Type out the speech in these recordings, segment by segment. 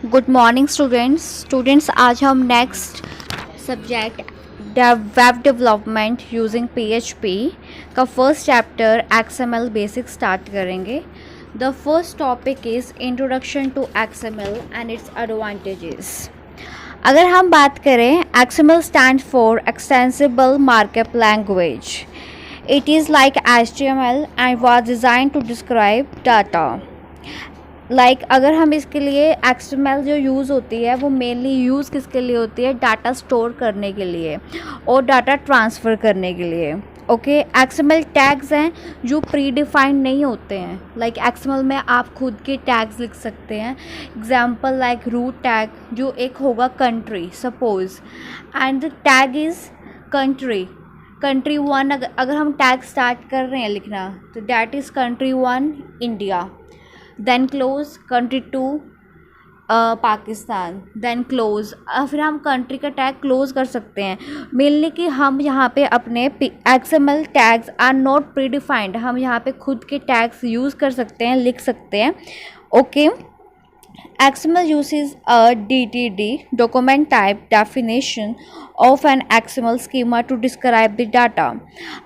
Good morning students आज हम next subject web development using PHP का first chapter XML basic start करेंगे। The first topic is introduction to XML and its advantages. अगर हम बात करें, XML stand for extensible markup language. It is like HTML and was design to describe data. अगर हम इसके लिए XML जो यूज़ होती है वो मेनली यूज़ किसके लिए होती है? डाटा स्टोर करने के लिए और डाटा ट्रांसफ़र करने के लिए। ओके, XML टैग्स हैं जो प्री डिफाइंड नहीं होते हैं। XML में आप खुद के टैग्स लिख सकते हैं। एग्जाम्पल लाइक रूट टैग जो एक होगा country suppose, and the tag is country one. अगर हम टैग स्टार्ट कर रहे हैं लिखना तो that is country one India, then close country two Pakistan, then close. फिर हम कंट्री का टैग क्लोज कर सकते हैं। मेनली कि हम यहाँ पे अपने XML tags are not predefined, हम यहाँ पे खुद के टैग्स यूज़ कर सकते हैं, लिख सकते हैं। Okay, XML uses a DTD document type definition of an XML schema to describe the data।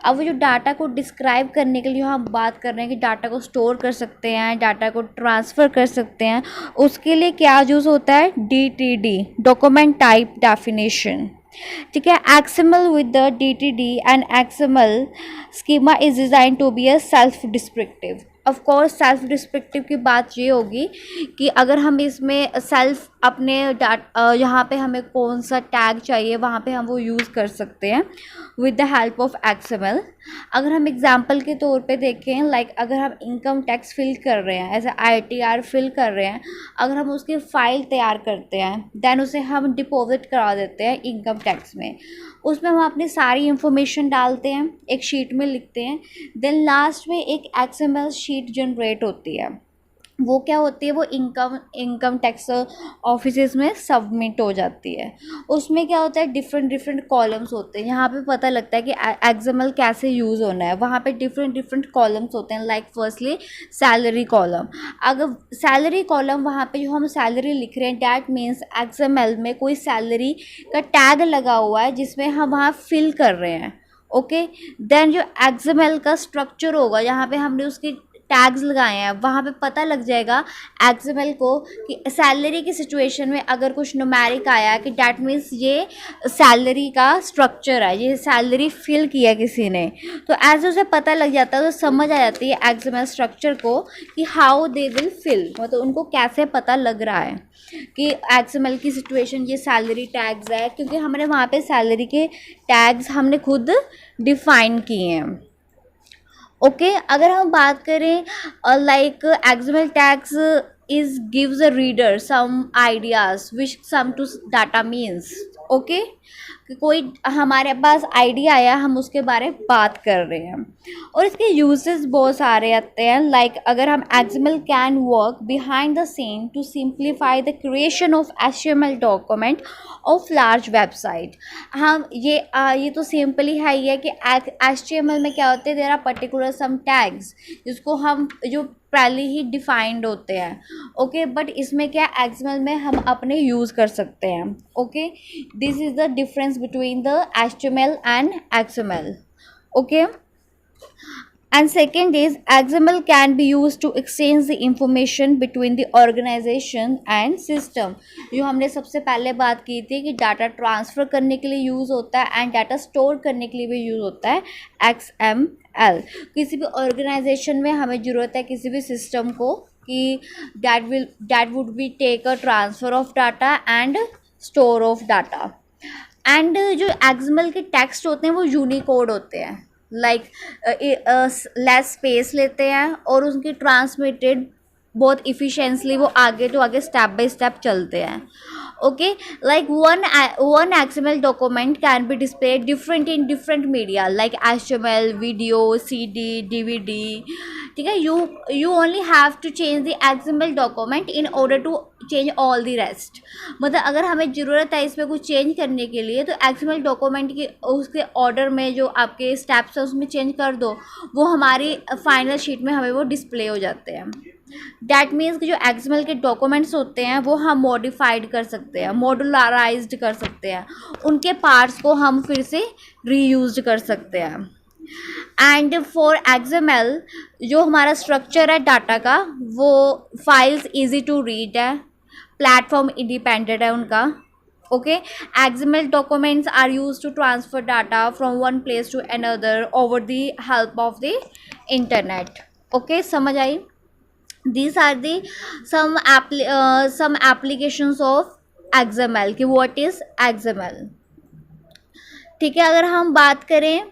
अब जो डाटा को डिस्क्राइब करने के लिए हम बात कर रहे हैं कि डाटा को स्टोर कर सकते हैं, डाटा को ट्रांसफ़र कर सकते हैं, उसके लिए क्या यूज़ होता है? DTD document type definition. ठीक है, XML with the DTD and XML schema is designed to be a self descriptive। Of course self descriptive की बात ये होगी कि अगर हम इसमें सेल्फ अपने यहाँ पे हमें कौन सा टैग चाहिए वहाँ पे हम वो यूज़ कर सकते हैं with the help of XML। अगर हम एग्जांपल के तौर पे देखें, अगर हम इनकम टैक्स फिल कर रहे हैं, ऐसे ITR फिल कर रहे हैं, अगर हम उसकी फ़ाइल तैयार करते हैं देन उसे हम डिपॉजिट करा देते हैं इनकम टैक्स में। उसमें हम अपनी सारी इंफॉर्मेशन डालते हैं, एक शीट में लिखते हैं, देन लास्ट में एक XML शीट जनरेट होती है। वो क्या होती है? वो इनकम टैक्स ऑफिसेस में सबमिट हो जाती है। उसमें क्या होता है? डिफरेंट कॉलम्स होते हैं। यहाँ पे पता लगता है कि XML कैसे यूज़ होना है। वहाँ पे डिफरेंट कॉलम्स होते हैं। Firstly salary column. अगर सैलरी कॉलम वहाँ पे जो हम सैलरी लिख रहे हैं डैट मीन्स XML में कोई सैलरी का टैग लगा हुआ है जिसमें हम वहाँ फिल कर रहे हैं। ओके, देन जो XML का स्ट्रक्चर होगा, यहाँ पे हमने उसकी टैग्स लगाए हैं, वहाँ पे पता लग जाएगा XML को कि सैलरी की सिचुएशन में अगर कुछ न्यूमेरिक आया कि डैट मीन्स ये सैलरी का स्ट्रक्चर है, ये सैलरी फिल किया किसी ने, तो एज उसे पता लग जाता है, तो समझ आ जाती है XML स्ट्रक्चर को कि हाउ दे विल फिल, मतलब उनको कैसे पता लग रहा है कि XML की सिचुएशन ये सैलरी टैग्स है, क्योंकि हमने वहाँ पे सैलरी के टैग्स हमने खुद डिफाइन किए हैं। ओके, अगर हम बात करें XML tags is gives a reader some ideas which some to data means। Okay, कोई हमारे पास आइडिया आया, हम उसके बारे में बात कर रहे हैं और इसके यूजेस बहुत सारे आते हैं। अगर हम XML can work behind the scene to simplify the creation of HTML document of large website. हम ये तो सिंपली है ही है कि HTML में क्या होते हैं, there are particular some tags जिसको हम जो पहले ही डिफाइंड होते हैं। ओके, बट इसमें क्या XML में हम अपने यूज़ कर सकते हैं। Okay, this is the difference between the HTML and XML। Okay, and second is XML can be used to exchange the information between the organization and system। जो हमने सबसे पहले बात की थी कि डाटा ट्रांसफ़र करने के लिए यूज़ होता है एंड डाटा स्टोर करने के लिए भी यूज़ होता है XML। किसी भी ऑर्गेनाइजेशन में हमें ज़रूरत है किसी भी सिस्टम को कि that would be take a transfer of data and store of data। And जो XML के टेक्स्ट होते हैं वो यूनिकोड होते हैं, लेस स्पेस लेते हैं और उनकी ट्रांसमिटेड बहुत इफ़िशेंसली वो आगे तो आगे स्टेप बाय स्टेप चलते हैं। Okay, one XML document can be displayed different in different media like HTML, video, CD, DVD। ठीक है, you only have to change the XML document in order to change all the rest। मतलब अगर हमें ज़रूरत है इसमें कुछ change करने के लिए तो XML डॉक्यूमेंट के उसके ऑर्डर में जो आपके स्टेप्स है उसमें चेंज कर दो, वो हमारी फाइनल शीट में हमें वो डिस्प्ले हो जाते हैं। डैट मीन्स कि जो एक्सएमएल के डॉक्यूमेंट्स होते हैं वो हम मॉडिफाइड कर सकते हैं, मॉड्यूलराइज्ड कर सकते हैं, उनके पार्ट्स को हम फिर से रीयूज कर सकते हैं। एंड फॉर एक्सएमएल जो हमारा स्ट्रक्चर है डाटा का, वो फाइल्स इजी टू रीड है, प्लेटफॉर्म इंडिपेंडेंट है उनका। Okay, XML documents are use to transfer data from one place to another over the help of the internet. Okay, समझ आई? These are the some applications of XML कि what is XML। ठीक है, अगर हम बात करें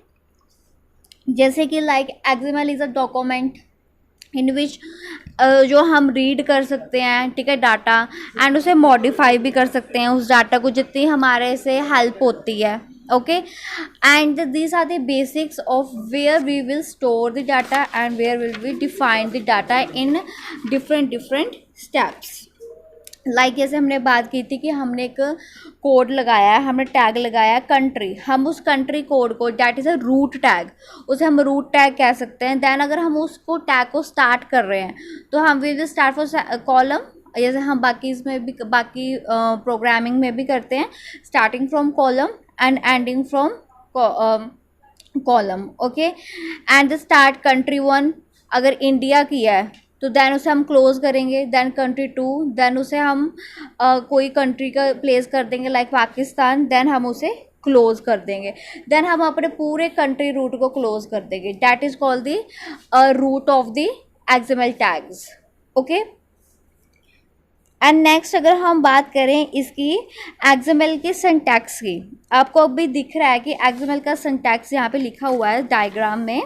जैसे कि like XML is a document in which जो हम रीड कर सकते हैं, ठीक है, डाटा, एंड उसे मॉडिफाई भी कर सकते हैं उस डाटा को जितनी हमारे से हेल्प होती है। okay, and these are the basics of where we will store the data and where will we define the data in different steps। Like जैसे हमने बात की थी कि हमने एक कोड लगाया है, हमने टैग लगाया कंट्री, हम उस कंट्री कोड को, that is a root tag, उसे हम रूट टैग कह सकते हैं। दैन अगर हम उसको टैग को स्टार्ट कर रहे हैं तो हम विल स्टार्ट फॉर कॉलम, जैसे हम बाकी इसमें भी बाकी प्रोग्रामिंग में भी करते हैं, starting from column and ending from column. Okay, and start country 1 अगर इंडिया किया है तो दैन उसे हम क्लोज करेंगे, दैन कंट्री 2, दैन उसे हम कोई कंट्री का प्लेस कर देंगे लाइक पाकिस्तान, दैन हम उसे क्लोज कर देंगे, दैन हम अपने पूरे कंट्री रूट को क्लोज कर देंगे। That is called the root of the XML tags. Okay, and next अगर हम बात करें इसकी एक्सएमएल के सिंटैक्स की, आपको अभी दिख रहा है कि एक्सएमएल का सिंटैक्स यहाँ पे लिखा हुआ है डायग्राम में।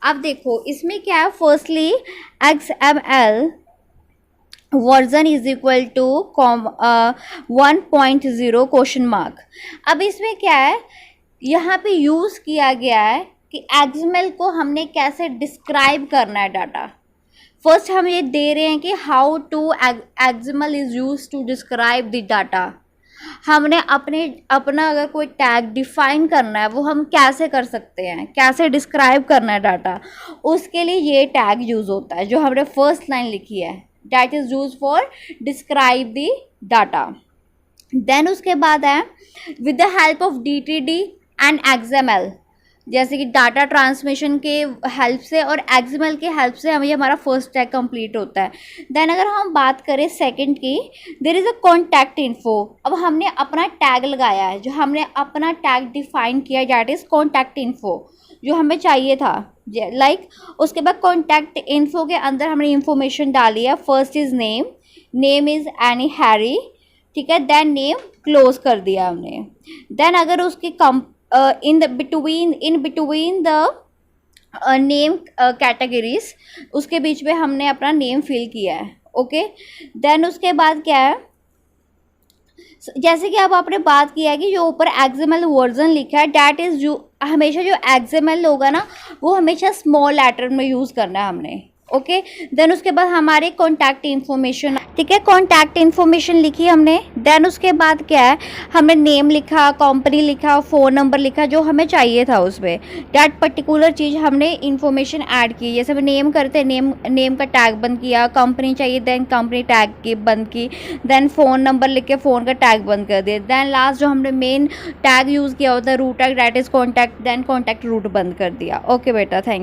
अब देखो इसमें क्या है, firstly XML version is equal to 1.0 question mark. अब इसमें क्या है, यहाँ पे यूज़ किया गया है कि XML को हमने कैसे डिस्क्राइब करना है डाटा। फर्स्ट हम ये दे रहे हैं कि how to XML is use to describe the data. हमने अपना अगर कोई टैग डिफाइन करना है वो हम कैसे कर सकते हैं, कैसे डिस्क्राइब करना है डाटा, उसके लिए ये टैग यूज़ होता है जो हमने फर्स्ट लाइन लिखी है, that is use for describe the data. Then उसके बाद है with the help of DTD and XML, जैसे कि डाटा ट्रांसमिशन के हेल्प से और XML के हेल्प से हमें हमारा फर्स्ट टैग कंप्लीट होता है। देन अगर हम बात करें सेकंड की, there is a contact info. अब हमने अपना टैग लगाया है, जो हमने अपना टैग डिफाइन किया, डैट इज़ कॉन्टैक्ट इन्फो, जो हमें चाहिए था लाइक उसके बाद कॉन्टैक्ट इन्फो के अंदर हमने इंफॉर्मेशन डाली है। First is name, name is any Harry, ठीक है, देन नेम क्लोज कर दिया हमने। देन अगर उसकी in between the name categories, उसके बीच में हमने अपना नेम फिल किया है। ओके, देन उसके बाद क्या है, जैसे कि अब आपने बात किया है कि जो ऊपर XML वर्जन लिखा है, डैट इज़ जो हमेशा जो XML होगा ना वो हमेशा स्मॉल लेटर में यूज़ करना है हमने। ओके, देन उसके बाद हमारे कॉन्टैक्ट इन्फॉर्मेशन, ठीक है, कॉन्टैक्ट इन्फॉर्मेशन लिखी हमने। देन उसके बाद क्या है, हमने नेम लिखा, कंपनी लिखा, फ़ोन नंबर लिखा जो हमें चाहिए था उसमें, डैट पर्टिकुलर चीज़ हमने इन्फॉर्मेशन ऐड की। जैसे हम नेम करते हैं, नेम का टैग बंद किया, कंपनी चाहिए देन कंपनी टैग की बंद की, देन फ़ोन नंबर लिख के फ़ोन का टैग बंद कर दिया, देन लास्ट जो हमने मेन टैग यूज़ किया होता है root tag, that is contact, then contact root बंद कर दिया। ओके बेटा, थैंक